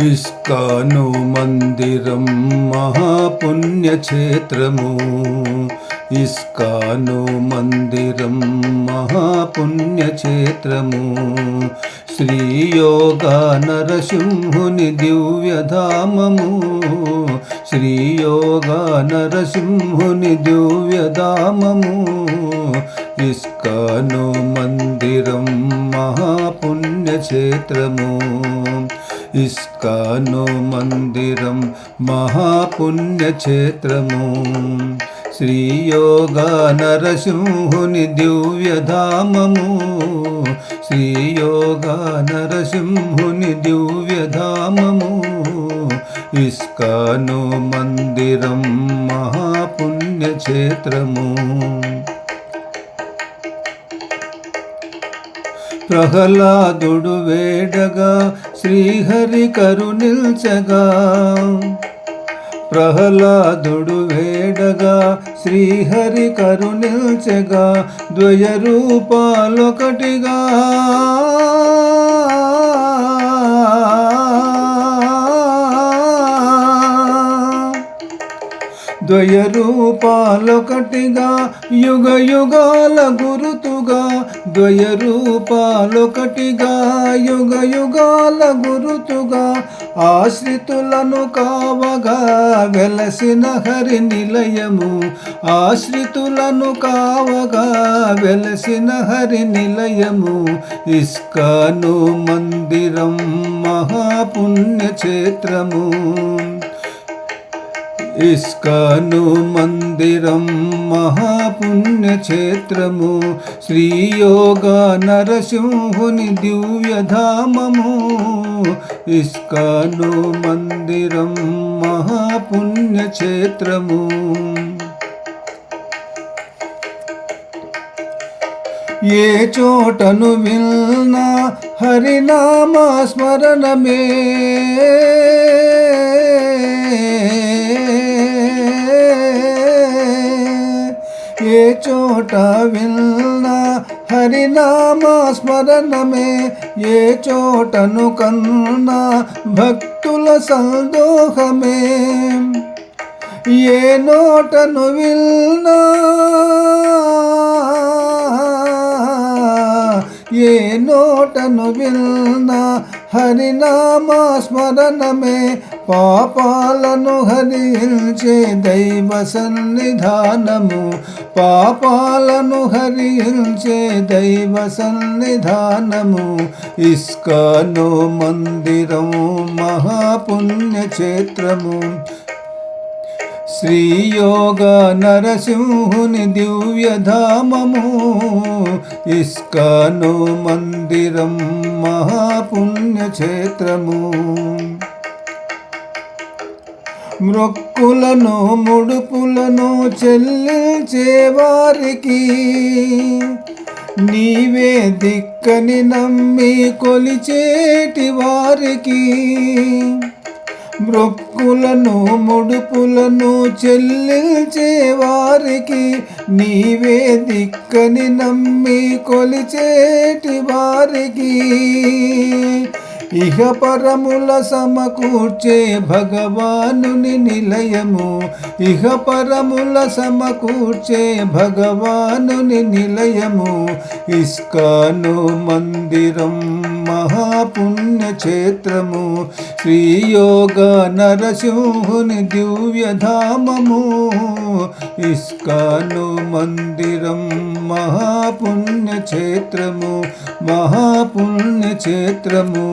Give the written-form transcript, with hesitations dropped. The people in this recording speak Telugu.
ఇస్కాను మందిరం మహాపుణ్యక్షేత్రము. ఇస్కాను మందిరం మహాపుణ్యక్షేత్రము. శ్రీయోగ నరసింహుని దివ్యధామము. శ్రీయోగ నరసింహుని దివ్యధామము. ఇస్కాను మందిరం మహాపుణ్యక్షేత్రము. ఇస్కాను మందిరం మహాపుణ్యక్షేత్రము. శ్రీయోగ నరసింహుని దివ్యధామము. శ్రీయోగ నరసింహుని దివ్యధామము. ఇస్కాను మందిరం మహాపుణ్యక్షేత్రము. ప్రహ్లాదుడు వేడగా శ్రీహరి కరుణిల్చగా. ప్రహ్లాదుడు వేడగా శ్రీహరి కరుణిల్చగా. ద్వయ రూపాలొకటిగా ద్వయ రూపాలొకటిగా యుగ యుగాల గురుతుగా. ద్వయ రూపాలొకటిగా యుగ యుగాల గురుతుగా. ఆశ్రితులను కావగా వెలసిన హరి నిలయము. ఆశ్రితులను కావగా వెలసిన హరి నిలయము. ఇస్కాను మందిరం మహాపుణ్యక్షేత్రము. ఇస్కాను మందిరం మహాపుణ్యక్షేత్రము. శ్రీయోగ నరసింహుని దివ్యధామము. ఇస్కాను మందిరం మహాపుణ్యక్షేత్రము. ఏ చోటను విన్నా హరినామ స్మరణమే. ఏ చోట విన్నా హరినామ స్మరణమే. ఏ చోటను కన్నా భక్తుల సందోహమే. ఏ నోటను విన్నా ఏ నోటను విన్నా హరినామ స్మరణమే. పాపాలను హరించే దైవ సన్నిధానము. పాపాలను హరించే దైవ సన్నిధానము. ఇస్కాను మందిరం మహాపుణ్యక్షేత్రము. శ్రీయోగ నరసింహుని దివ్యధామము. ఇస్కాను మందిరం మహాపుణ్యక్షేత్రము. మృక్కులను ముడుపులను చెల్లించే వారికి నీవే దిక్కని నమ్మి కొలిచేటి వారికి. మృక్కులను ముడుపులను చెల్లించే వారికి నీవే దిక్కని నమ్మి కొలిచేటి వారికి. ఇహ పరముల సమకూర్చే భగవానుని నిలయము. ఇహ పరముల సమకూర్చే భగవానుని నిలయము. ఇస్కాను మందిరం మహాపుణ్యక్షేత్రము. శ్రీయోగ నరసింహుని దివ్యధామము. ఇస్కాను మందిరం మహాపుణ్యక్షేత్రము. మహాపుణ్యక్షేత్రము.